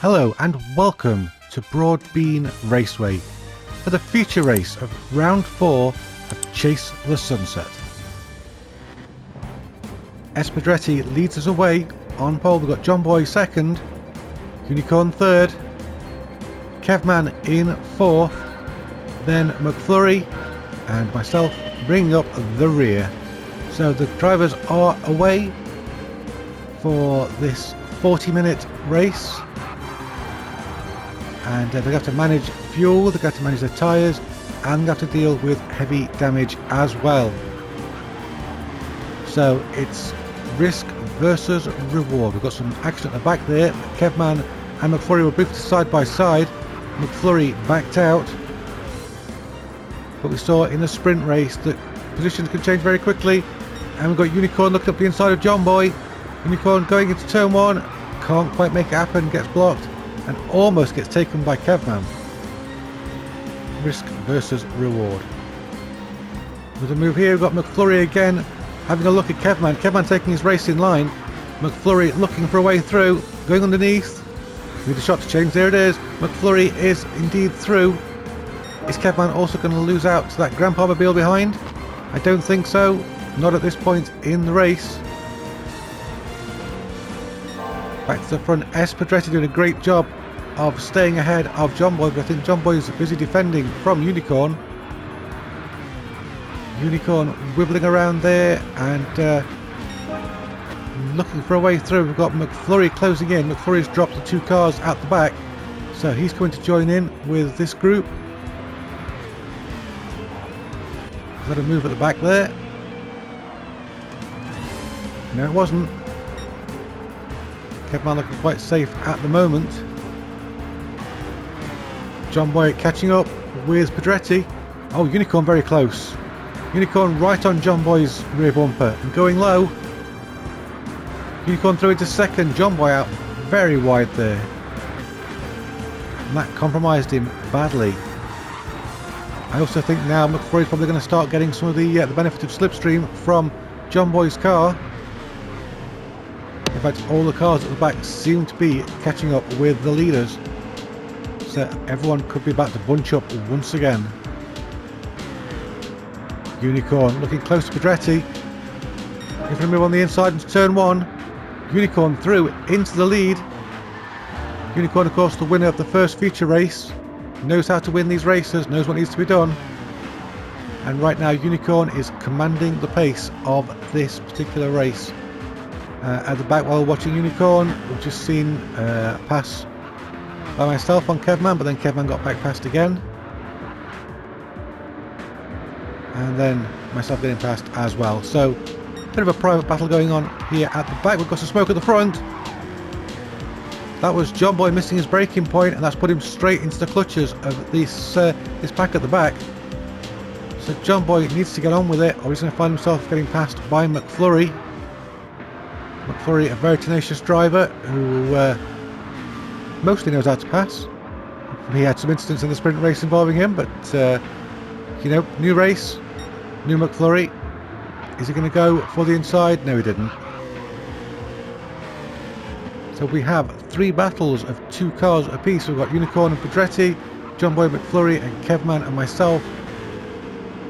Hello and welcome to Broadbean Raceway for the feature race of round 4 of Chase the Sunset. Espedretti leads us away. On pole we've got John Boy second, Unicorn third, Kevman in fourth, then McFlurry and myself bringing up the rear. So the drivers are away for this 40-minute race, and they have to manage fuel, they have to manage their tyres, and they have to deal with heavy damage as well. So it's risk versus reward. We've got some action at the back there. Kevman and McFlurry were briefly side by side. McFlurry backed out, but we saw in a sprint race that positions can change very quickly, and we've got Unicorn looking up the inside of John Boy. Unicorn going into turn 1, can't quite make it happen, gets blocked and almost gets taken by Kevman. Risk versus reward. With a move here, we've got McFlurry again having a look at Kevman. Kevman taking his race in line. McFlurry looking for a way through, going underneath. Need a shot to change, there it is. McFlurry is indeed through. Is Kevman also going to lose out to that Grandpa Mobile behind? I don't think so, not at this point in the race. Back to the front, Espedretti doing a great job of staying ahead of John Boy, but I think John Boy is busy defending from Unicorn. Unicorn wibbling around there and looking for a way through. We've got McFlurry closing in. McFlurry's dropped the 2 cars out the back, so he's going to join in with this group. Got a move at the back there. No, it wasn't. Kevman looking quite safe at the moment. John Boy catching up with Pedretti. Oh, Unicorn very close. Unicorn right on John Boy's rear bumper and going low. Unicorn through into second. John Boy out very wide there. And that compromised him badly. I also think now McFlurry's probably going to start getting some of the benefit of slipstream from John Boy's car. In fact, all the cars at the back seem to be catching up with the leaders. So everyone could be about to bunch up once again. Unicorn looking close to Pedretti. He's going to move on the inside into turn 1. Unicorn through into the lead. Unicorn, of course, the winner of the first feature race. Knows how to win these races, knows what needs to be done. And right now Unicorn is commanding the pace of this particular race. At the back while watching Unicorn, we've just seen a pass by myself on Kevman, but then Kevman got back past again. And then myself getting past as well. So, a bit of a private battle going on here at the back. We've got some smoke at the front. That was John Boy missing his braking point, and that's put him straight into the clutches of this pack at the back. So John Boy needs to get on with it, or he's going to find himself getting passed by McFlurry. McFlurry, a very tenacious driver who mostly knows how to pass. He had some incidents in the sprint race involving him, but you know, new race, new McFlurry. Is he going to go for the inside? No, he didn't. So we have 3 battles of 2 cars apiece. We've got Unicorn and Pedretti, John Boy, McFlurry and Kevman and myself.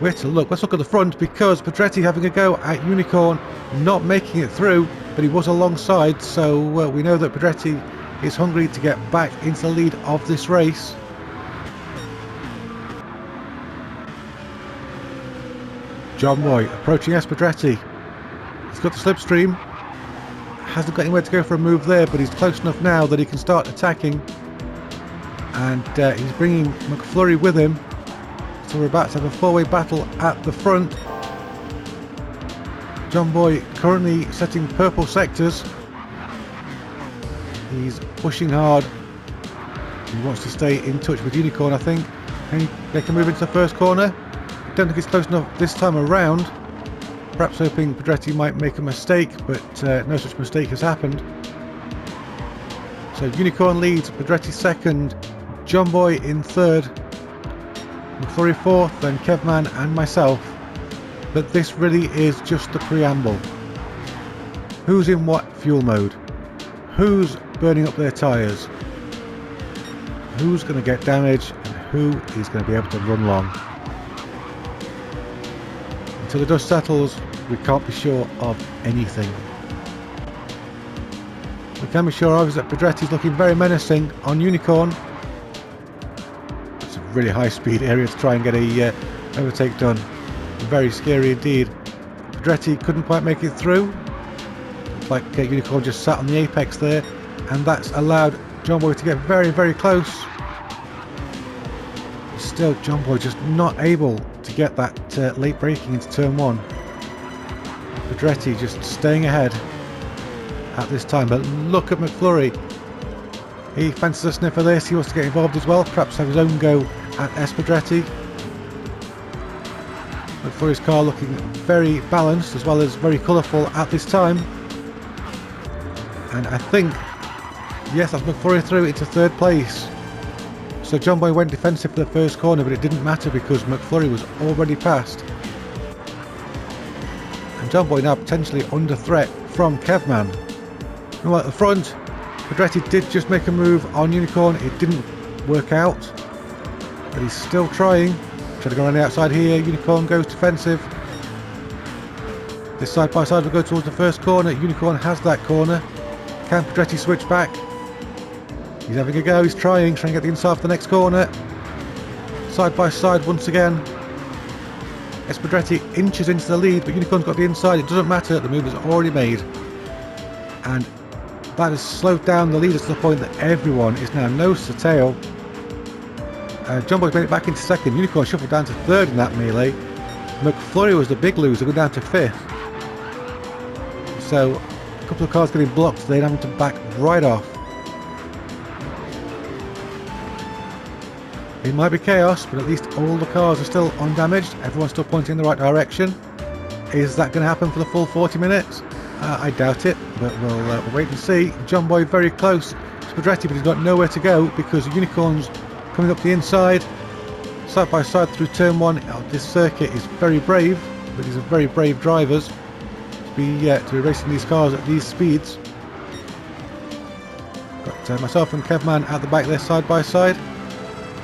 Where to look? Let's look at the front, because Pedretti having a go at Unicorn, not making it through, but he was alongside, so we know that Pedretti is hungry to get back into the lead of this race. John Boy approaching Espedretti. He's got the slipstream. Hasn't got anywhere to go for a move there, but he's close enough now that he can start attacking. And he's bringing McFlurry with him. So we're about to have a 4-way battle at the front. John Boy currently setting purple sectors. He's pushing hard. He wants to stay in touch with Unicorn, I think. They can move into the first corner. Don't think it's close enough this time around. Perhaps hoping Pedretti might make a mistake, but no such mistake has happened. So Unicorn leads, Pedretti second, John Boy in third, McFlurry fourth, then Kevman and myself. But this really is just the preamble. Who's in what fuel mode? Who's burning up their tyres? who's going to get damage and who is going to be able to run long. Until the dust settles, we can't be sure of anything. We can be sure of is that Pedretti's looking very menacing on Unicorn. It's a really high speed area to try and get a overtake done. Very scary indeed. Pedretti couldn't quite make it through. Looks like Unicorn just sat on the apex there, and that's allowed John Boy to get very, very close. Still, John Boy just not able to get that late braking into turn 1. Pedretti just staying ahead at this time, but look at McFlurry. He fancies a sniff of this. He wants to get involved as well, perhaps have his own go at Pedretti. McFlurry's car looking very balanced as well as very colourful at this time. And I think, yes, that's McFlurry through into 3rd place. So John Boy went defensive for the first corner, but it didn't matter because McFlurry was already passed. And John Boy now potentially under threat from Kevman. Well, at the front, Pedretti did just make a move on Unicorn. It didn't work out, but he's still trying. Trying to go around the outside here. Unicorn goes defensive. This side by side will go towards the first corner. Unicorn has that corner. Can Pedretti switch back? He's having a go. He's trying to get the inside for the next corner. Side by side once again. Pedretti inches into the lead, but Unicorn's got the inside. It doesn't matter. The move is already made, and that has slowed down the leaders to the point that everyone is now nose to tail. John Boy's made it back into 2nd. Unicorn shuffled down to 3rd in that melee. McFlurry was the big loser, going down to 5th. So a couple of cars getting blocked, they're having to back right off. It might be chaos, but at least all the cars are still undamaged. Everyone's still pointing in the right direction. Is that going to happen for the full 40 minutes? I doubt it, but we'll wait and see. John Boy very close to Pedretti, but he's got nowhere to go because Unicorn's coming up the inside. Side by side through turn 1. This circuit is very brave, but these are very brave drivers to be racing these cars at these speeds. Got myself and Kevman at the back there side by side.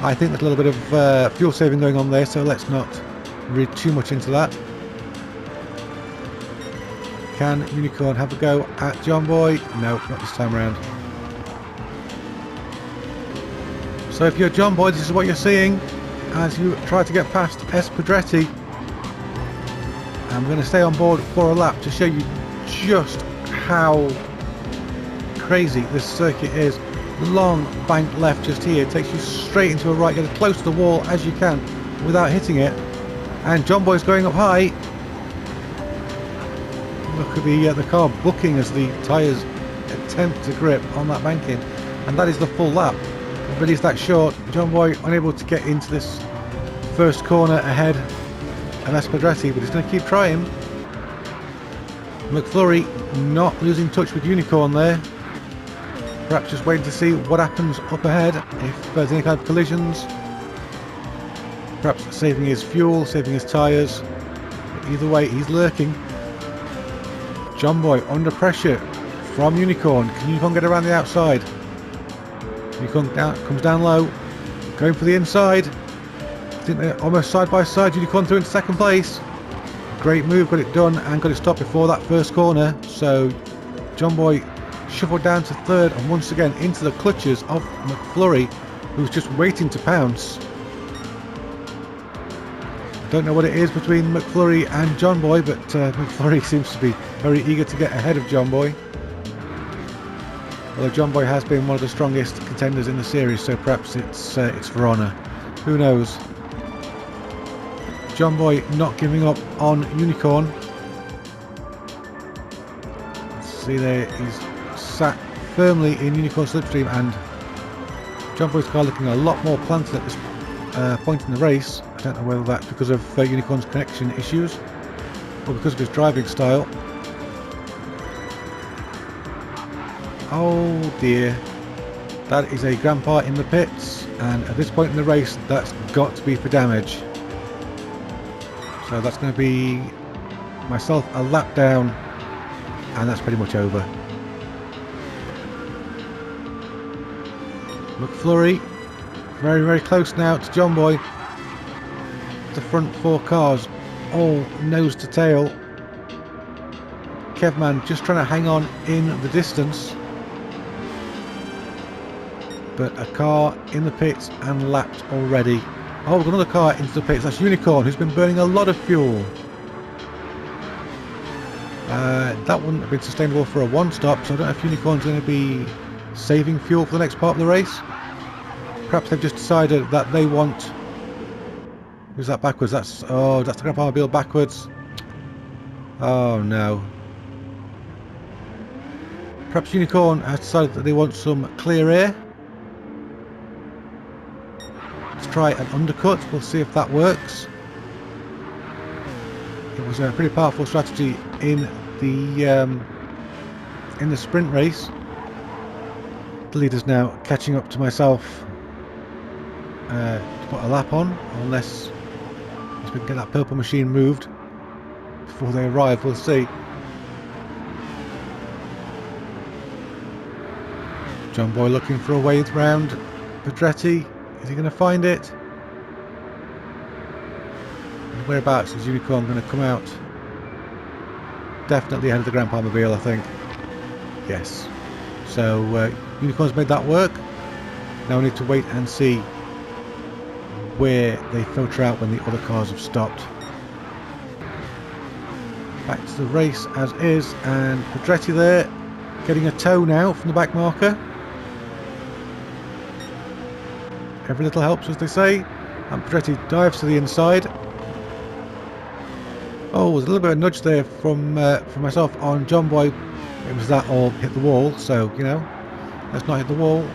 I think there's a little bit of fuel saving going on there, so let's not read too much into that. Can Unicorn have a go at John Boy? No, not this time around. So if you're John Boy, this is what you're seeing as you try to get past Pedretti. I'm going to stay on board for a lap to show you just how crazy this circuit is. Long bank left just here, takes you straight into a right, get as close to the wall as you can without hitting it. And John Boy's going up high. Look at the car booking as the tyres attempt to grip on that banking, and that is the full lap. Really is that short. John Boy unable to get into this first corner ahead of Pedretti, but he's going to keep trying. McFlurry not losing touch with Unicorn there. Perhaps just waiting to see what happens up ahead, if there's any kind of collisions. Perhaps saving his fuel, saving his tyres. Either way, he's lurking. John Boy under pressure from Unicorn. Can Unicorn get around the outside? Unicorn comes down low, going for the inside. I think they're almost side by side. Unicorn through into 2nd place. Great move, got it done and got it stopped before that first corner. So John Boy shuffled down to 3rd and once again into the clutches of McFlurry, who's just waiting to pounce. Don't know what it is between McFlurry and John Boy, but McFlurry seems to be very eager to get ahead of John Boy. Although John Boy has been one of the strongest contenders in the series, so perhaps it's for honour. Who knows? John Boy not giving up on Unicorn. See there, he's sat firmly in Unicorn slipstream, and John Boy's car looking a lot more planted at this point in the race. I don't know whether that's because of Unicorn's connection issues or because of his driving style. Oh dear, that is a grandpa in the pits, and at this point in the race that's got to be for damage. So that's going to be myself a lap down, and that's pretty much over. McFlurry Very, very close now to John Boy. The front 4 cars all nose to tail. Kevman just trying to hang on in the distance. But a car in the pits and lapped already. Oh, we've got another car into the pits. That's Unicorn, who's been burning a lot of fuel. That wouldn't have been sustainable for a one-stop, so I don't know if Unicorn's going to be saving fuel for the next part of the race. Perhaps they've just decided that they want... Who's that backwards? That's the Grandpa Mobile backwards. Oh no. Perhaps Unicorn has decided that they want some clear air. Let's try an undercut. We'll see if that works. It was a pretty powerful strategy in the sprint race. The leader's now catching up to myself to put a lap on, unless we can get that purple machine moved before they arrive. We'll see. John Boy looking for a way round Pedretti. Is he going to find it? And whereabouts is Unicorn going to come out? Definitely ahead of the Grandpa Mobile, I think. Yes. So Unicorn's made that work. Now we need to wait and see where they filter out when the other cars have stopped. Back to the race as is, and Pedretti there getting a tow now from the back marker. Every little helps, as they say, and Pedretti dives to the inside. Oh, there's a little bit of a nudge there from myself on John Boy. It was that or hit the wall, so you know, let's not hit the wall.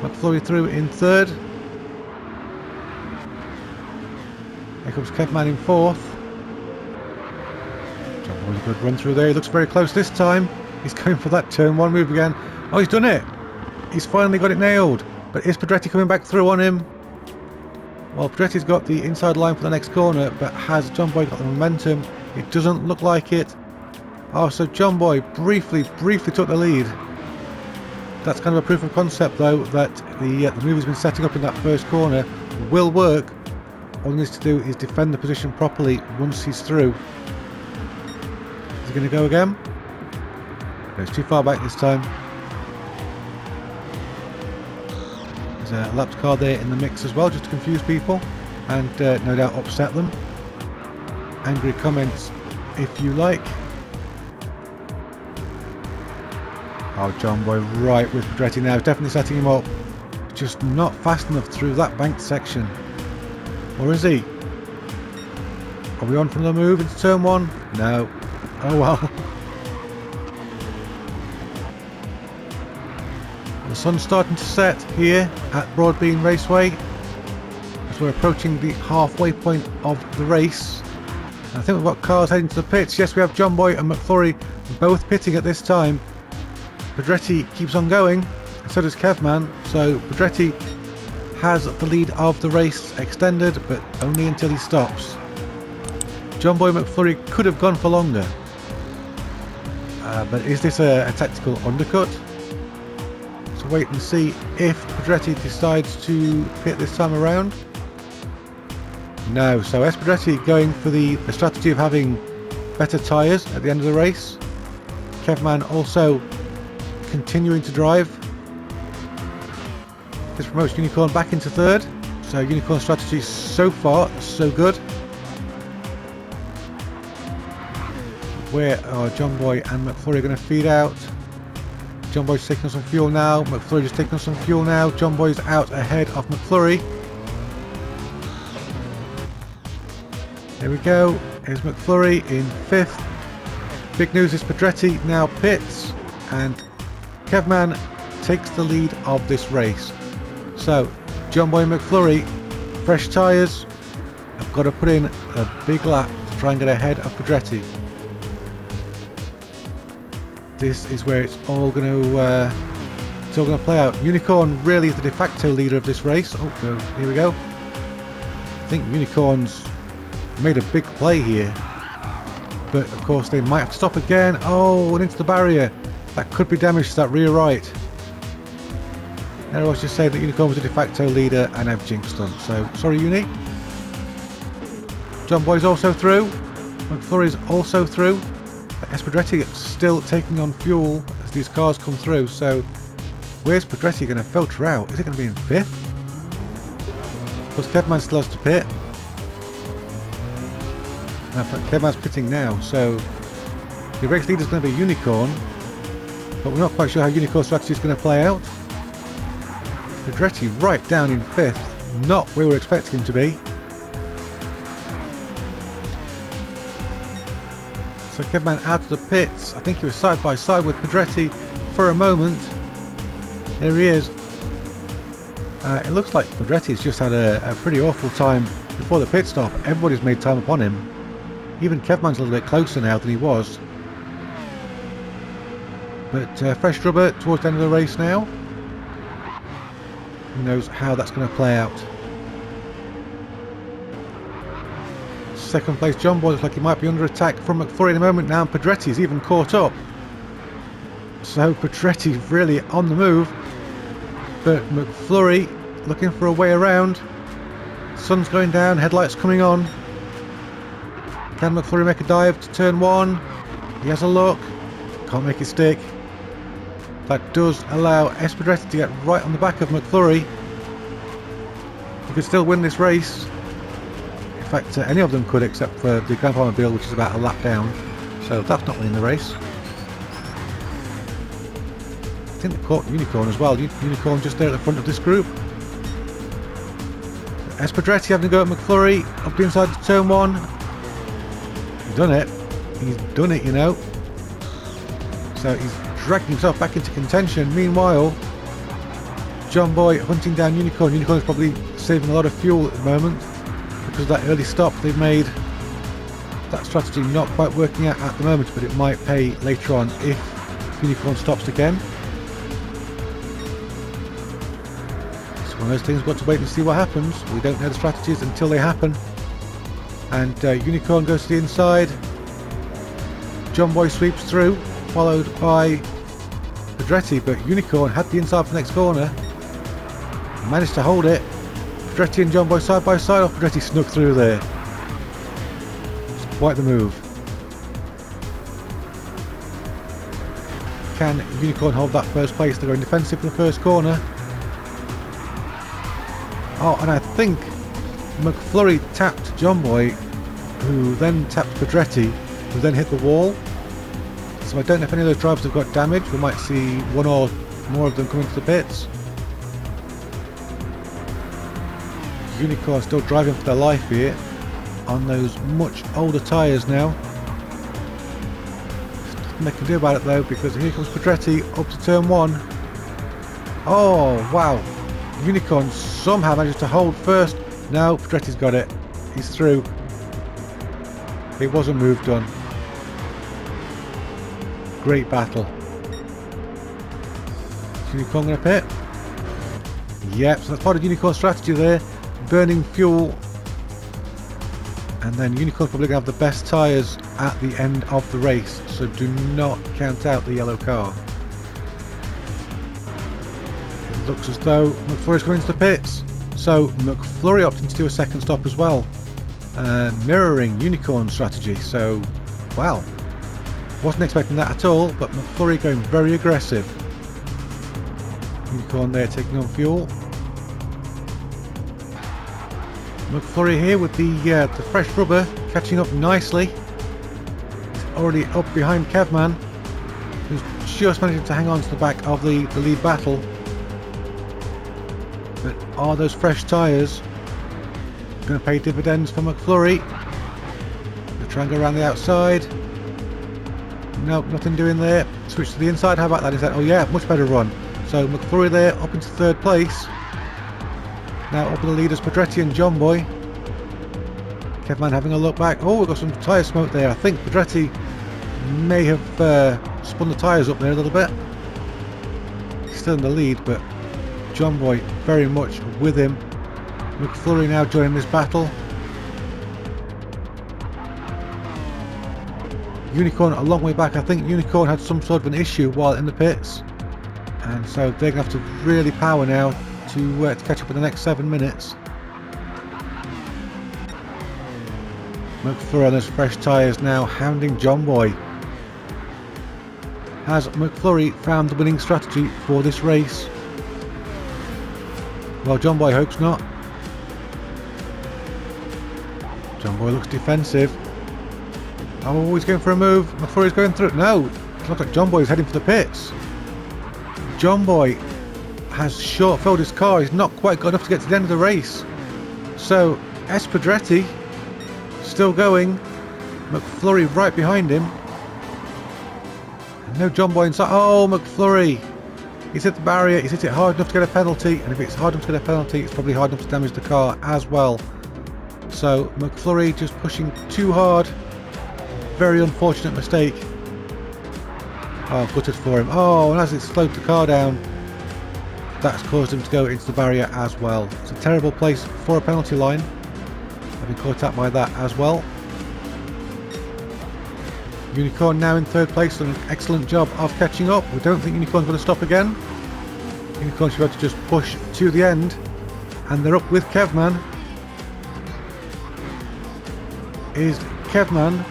McFlurry through in third. Here comes Kevman in fourth. John Boy's a good run through there. He looks very close this time. He's going for that turn 1 move again. Oh, he's done it. He's finally got it nailed. But is Pedretti coming back through on him? Well, Pedretti's got the inside line for the next corner, but has John Boy got the momentum? It doesn't look like it. Oh, so John Boy briefly took the lead. That's kind of a proof of concept, though, that the move he's been setting up in that first corner will work. All he needs to do is defend the position properly once he's through. Is he going to go again? No, it's too far back this time. There's a lapped car there in the mix as well, just to confuse people and no doubt upset them. Angry comments if you like. Oh, John Boy right with Pedretti now, definitely setting him up. Just not fast enough through that banked section. Or is he? Are we on from the move into turn 1? No. Oh well. The sun's starting to set here at Broadbean Raceway as we're approaching the halfway point of the race. I think we've got cars heading to the pits. Yes, we have John Boy and McFlurry both pitting at this time. Pedretti keeps on going, and so does Kevman. So Pedretti has the lead of the race extended, but only until he stops. John Boy McFlurry could have gone for longer. But is this a tactical undercut? So wait and see if Pedretti decides to pit this time around. No, so Pedretti going for the strategy of having better tyres at the end of the race. Kevman also continuing to drive. This promotes Unicorn back into third. So Unicorn strategy so far so good. Where are John Boy and McFlurry going to feed out? John Boy's taking on some fuel now. McFlurry just taking on some fuel now. John Boy's out ahead of McFlurry. There we go. Here's McFlurry in 5th. Big news is Pedretti now pits, and Kevman takes the lead of this race. So John Boy and McFlurry, fresh tyres. I've got to put in a big lap to try and get ahead of Pedretti. This is where it's all going to play out. Unicorn really is the de facto leader of this race. Oh, here we go. I think Unicorn's made a big play here, but of course they might have to stop again. Oh, and into the barrier. That could be damage to that rear right. And I was just saying that Unicorn was a de facto leader and I've jinxed them. So, sorry Uni. John Boy's also through. McFlurry's also through. Espadretti still taking on fuel as these cars come through. So, where's Pedretti going to filter out? Is it going to be in 5th? Because Kevman still has to pit. Kevman's pitting now, so the race leader is going to be Unicorn, but we're not quite sure how Unicorn's strategy is going to play out. Pedretti right down in 5th, not where we were expecting him to be. So Kevman out of the pits. I think he was side by side with Pedretti for a moment. There he is. It looks like Pedretti's just had a pretty awful time before the pit stop. Everybody's made time upon him. Even Kevman's a little bit closer now than he was. But fresh rubber towards the end of the race now. Who knows how that's going to play out. Second place John Boy looks like he might be under attack from McFlurry in a moment now, and Pedretti's even caught up. So Pedretti really on the move. But McFlurry looking for a way around. Sun's going down, headlights coming on. Can McFlurry make a dive to turn 1? He has a look. Can't make it stick. That does allow Espadretti to get right on the back of McFlurry. He could still win this race. In fact, any of them could except for the Grandpa Mobile, which is about a lap down. So that's not winning the race. I think they caught Unicorn as well. Unicorn just there at the front of this group. Espadretti having to go at McFlurry up the inside of turn 1. He's done it. He's done it, you know. So he's dragging himself back into contention. Meanwhile, John Boy hunting down Unicorn. Unicorn is probably saving a lot of fuel at the moment because of that early stop they've made. That strategy not quite working out at the moment, but it might pay later on if Unicorn stops again. It's one of those things we've got to wait and see what happens. We don't know the strategies until they happen. And Unicorn goes to the inside. John Boy sweeps through, followed by Pedretti, but Unicorn had the inside for the next corner. Managed to hold it. Pedretti and John Boy side by side. Pedretti snuck through there. It's quite the move. Can Unicorn hold that first place? They're going defensive for the first corner. Oh, and I think McFlurry tapped John Boy, who then tapped Pedretti, who then hit the wall. So I don't know if any of those drivers have got damage. We might see one or more of them come into the pits. Unicorn still driving for their life here on those much older tyres now. There's nothing they can do about it though, because here comes Pedretti up to turn 1. Oh wow, Unicorn somehow managed to hold first. No, Pedretti's got it. He's through. It was a move done. Great battle. Unicorn going to pit? Yep, so that's part of Unicorn's strategy there. Burning fuel. And then Unicorn's probably going to have the best tyres at the end of the race. So do not count out the yellow car. It looks as though McFlurry's going into the pits. So McFlurry opting to do a second stop as well. Mirroring Unicorn's strategy. So, wow. Wasn't expecting that at all, but McFlurry going very aggressive. Unicorn there taking on fuel. McFlurry here with the fresh rubber catching up nicely. He's already up behind Kevman, who's just managing to hang on to the back of the lead battle. But are those fresh tyres going to pay dividends for McFlurry? They'll try and go around the outside. Nope, nothing doing there. Switch to the inside. How about that instead? Oh yeah, much better run. So McFlurry there up into third place. Now up in the leaders, Pedretti and John Boy. Kevman having a look back. Oh, we've got some tyre smoke there. I think Pedretti may have spun the tyres up there a little bit. He's still in the lead, but John Boy very much with him. McFlurry now joining this battle. Unicorn a long way back. I think Unicorn had some sort of an issue while in the pits. and so they're going to have to really power now to catch up with the next 7 minutes. McFlurry on those fresh tyres now hounding John Boy. Has McFlurry found the winning strategy for this race? Well, John Boy hopes not. John Boy looks defensive. Oh, he's going for a move. McFlurry's going through. No, it looks like John Boy is heading for the pits. John Boy has short-filled his car. He's not quite got enough to get to the end of the race. So, Pedretti still going. McFlurry right behind him. And no John Boy inside. Oh, McFlurry. He's hit the barrier. He's hit it hard enough to get a penalty. And if it's hard enough to get a penalty, it's probably hard enough to damage the car as well. So, McFlurry just pushing too hard. Very unfortunate mistake. Oh, gutted for him. Oh, and as it slowed the car down, that's caused him to go into the barrier as well. It's a terrible place for a penalty line. I've been caught out by that as well. Unicorn now in third place, done an excellent job of catching up. We don't think Unicorn's going to stop again. Unicorn should be able to just push to the end. And they're up with Kevman. Is Kevman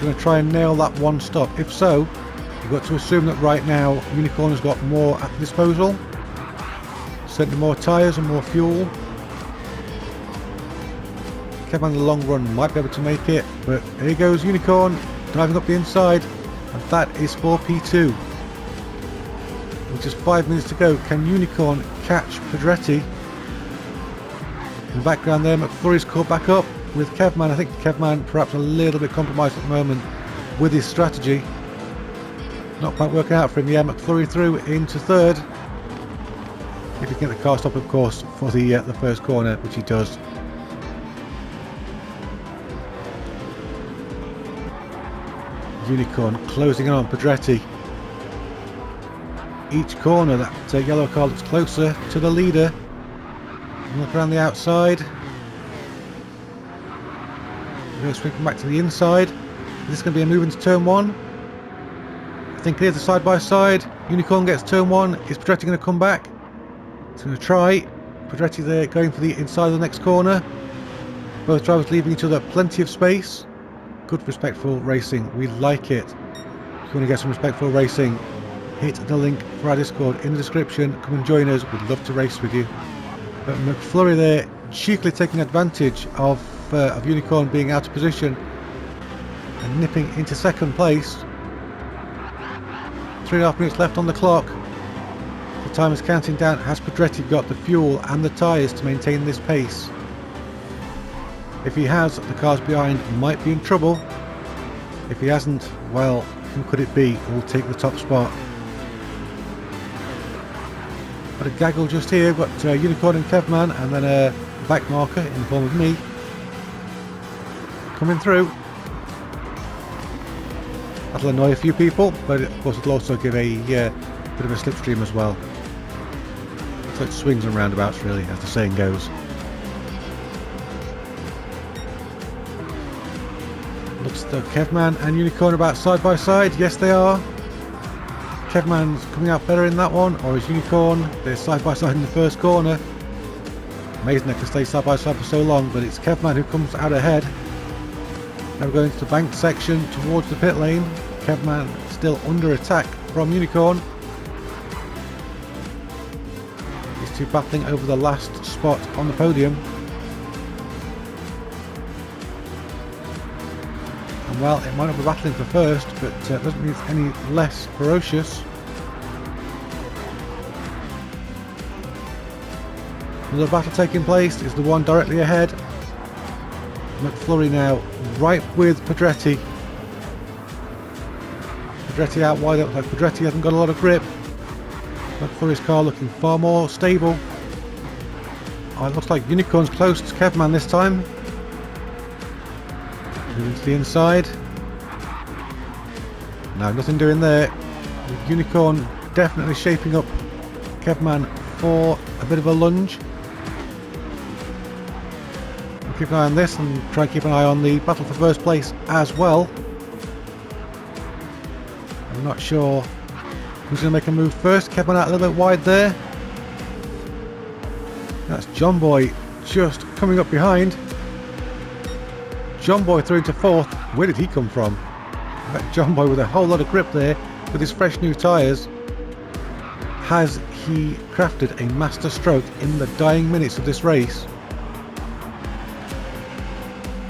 going to try and nail that one stop? If so, you've got to assume that right now Unicorn has got more at disposal. Certainly more tyres and more fuel. Kevman in the long run might be able to make it, but here goes Unicorn driving up the inside, and that is for P2. With just 5 minutes to go, can Unicorn catch Pedretti? In the background there, McFlurry's caught back up with Kevman. I think Kevman perhaps a little bit compromised at the moment with his strategy. Not quite working out for him. Yeah, McFlurry through into third. If he can get the car stop, of course, for the first corner, which he does. Unicorn closing in on Pedretti. Each corner, that yellow car looks closer to the leader. Look around the outside. We're going to swing back to the inside. Is this going to be a move into turn 1? I think it is a side by side. Unicorn gets turn 1. Is Pedretti going to come back? It's going to try. Pedretti there going for the inside of the next corner. Both drivers leaving each other plenty of space. Good respectful racing. We like it. If you want to get some respectful racing, hit the link for our Discord in the description. Come and join us. We'd love to race with you. But McFlurry there cheekily taking advantage of Unicorn being out of position and nipping into second place. 3.5 minutes left on the clock. The time is counting down. Has Pedretti got the fuel and the tyres to maintain this pace? If he has, the cars behind might be in trouble. If he hasn't, well, who could it be who will take the top spot? But a gaggle just here. We've got Unicorn and Kevman, and then a back marker in the form of me coming through. That'll annoy a few people, but of course it'll also give a bit of a slipstream as well. So it swings and roundabouts, really, as the saying goes. Looks like Kevman and Unicorn about side by side. Yes, they are. Kevman's coming out better in that one, or is Unicorn? They're side by side in the first corner. Amazing they can stay side by side for so long, but it's Kevman who comes out ahead. Now we're going to the banked section towards the pit lane. Kevman still under attack from Unicorn. These two battling over the last spot on the podium. And well, it might not be battling for first, but it doesn't mean it's any less ferocious. Another battle taking place is the one directly ahead. McFlurry now right with Pedretti. Pedretti out wide. It looks like Pedretti hasn't got a lot of grip. McFlurry's car looking far more stable. Oh, it looks like Unicorn's close to Kevman this time. Moving to the inside. No, nothing doing there. Unicorn definitely shaping up Kevman for a bit of a lunge. Keep an eye on this and try and keep an eye on the battle for first place as well. I'm not sure Who's going to make a move first? Kevman out a little bit wide there. That's John Boy just coming up behind. John Boy through into fourth. Where did he come from? John Boy with a whole lot of grip there with his fresh new tyres. Has he crafted a master stroke in the dying minutes of this race?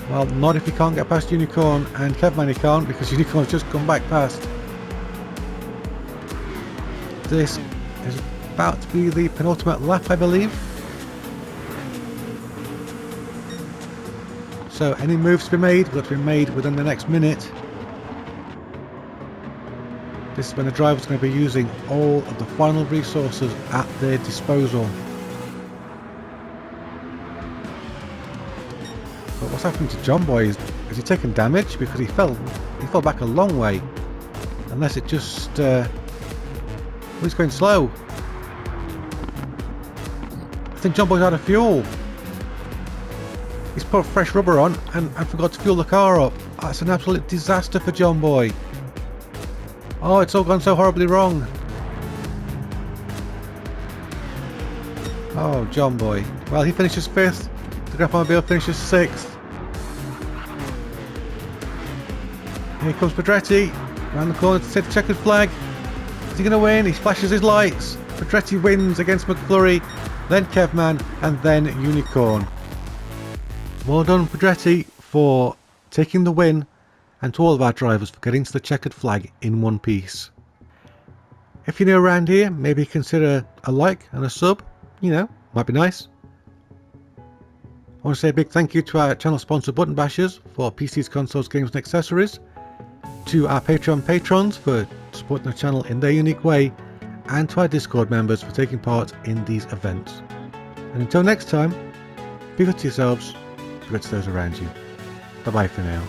Well, not if he can't get past Unicorn, and Kevman he can't because Unicorn's just come back past. This is about to be the penultimate lap, I believe. So any moves to be made will have to be made within the next minute. This is when the driver's going to be using all of the final resources at their disposal. But what's happening to John Boy? Is he taking damage? Because he fell back a long way. Unless it just he's going slow. I think John Boy's out of fuel. He's put fresh rubber on and forgot to fuel the car up. That's an absolute disaster for John Boy. Oh, it's all gone so horribly wrong. Oh, John Boy. Well, he finishes 5th. The Graphamobile finishes 6th. Here comes Pedretti. Around the corner to take the checkered flag. Is he going to win? He flashes his lights. Pedretti wins against McFlurry, then Kevman, and then Unicorn. Well done, Pedretti, for taking the win, and to all of our drivers for getting to the checkered flag in one piece. If you're new around here, maybe consider a like and a sub. You know, might be nice. I want to say a big thank you to our channel sponsor Button Bashers for PCs, consoles, games and accessories, to our Patreon patrons for supporting the channel in their unique way, and to our Discord members for taking part in these events. And until next time, be good to yourselves, be good to those around you. Bye bye for now.